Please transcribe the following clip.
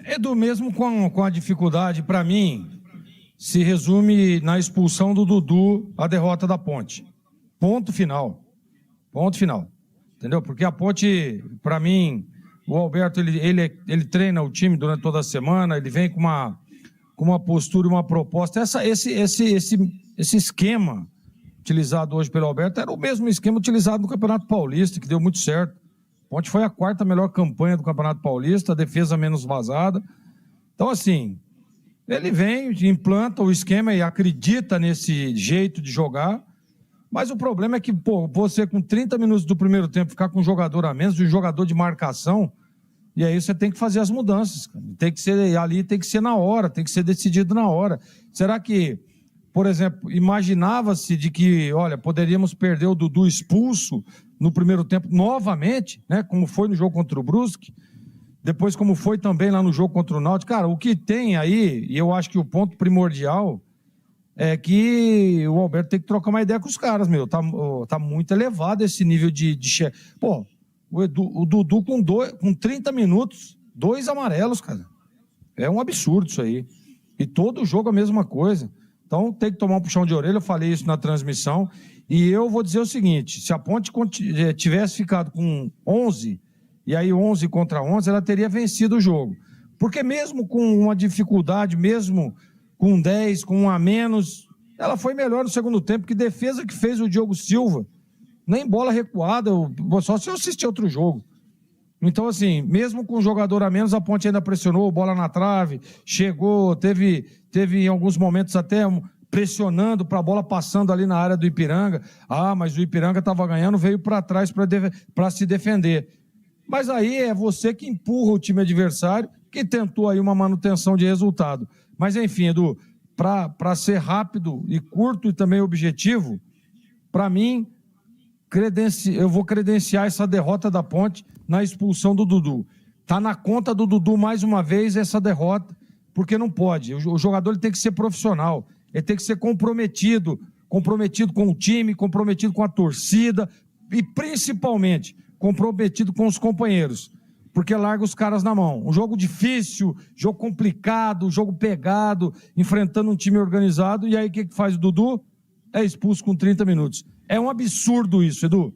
Edu, mesmo com a dificuldade, para mim, se resume na expulsão do Dudu, a derrota da Ponte. Ponto final. Ponto final. Entendeu? Porque a Ponte, para mim, o Alberto, ele treina o time durante toda a semana, ele vem com uma postura e uma proposta. Esse esquema utilizado hoje pelo Alberto era o mesmo esquema utilizado no Campeonato Paulista, que deu muito certo. A Ponte foi a quarta melhor campanha do Campeonato Paulista, a defesa menos vazada. Então, assim, ele vem, implanta o esquema e acredita nesse jeito de jogar, mas o problema é que, pô, você com 30 minutos do primeiro tempo ficar com um jogador a menos, um jogador de marcação, e aí você tem que fazer as mudanças, cara. Tem que ser na hora, tem que ser decidido na hora. Será que, por exemplo, imaginava-se de que, olha, poderíamos perder o Dudu expulso no primeiro tempo novamente, né, como foi no jogo contra o Brusque, depois como foi também lá no jogo contra o Náutico? Cara, o que tem aí, e eu acho que o ponto primordial é que o Alberto tem que trocar uma ideia com os caras, meu. Tá muito elevado esse nível de... Pô, o Dudu com 30 minutos, 2 amarelos, cara. É um absurdo isso aí. E todo jogo a mesma coisa. Então tem que tomar um puxão de orelha, eu falei isso na transmissão. E eu vou dizer o seguinte, se a Ponte tivesse ficado com 11, e aí 11 contra 11, ela teria vencido o jogo. Porque mesmo com uma dificuldade, mesmo com 10, com 1 a menos, ela foi melhor no segundo tempo. Que defesa que fez o Diogo Silva. Nem bola recuada, só se eu assistir outro jogo. Então, assim, mesmo com um jogador a menos, a Ponte ainda pressionou, bola na trave, chegou, teve em alguns momentos até pressionando para a bola passando ali na área do Ipiranga. Ah, mas o Ipiranga estava ganhando, veio para trás para se defender. Mas aí é você que empurra o time adversário, que tentou aí uma manutenção de resultado. Mas enfim, Edu, para ser rápido e curto e também objetivo, para mim, eu vou credenciar essa derrota da Ponte na expulsão do Dudu. Está na conta do Dudu mais uma vez essa derrota, porque não pode. O jogador ele tem que ser profissional, ele tem que ser comprometido com o time, comprometido com a torcida e principalmente comprometido com os companheiros, porque larga os caras na mão. Um jogo difícil, jogo complicado, jogo pegado, enfrentando um time organizado, e aí o que faz o Dudu? É expulso com 30 minutos. É um absurdo isso, Edu.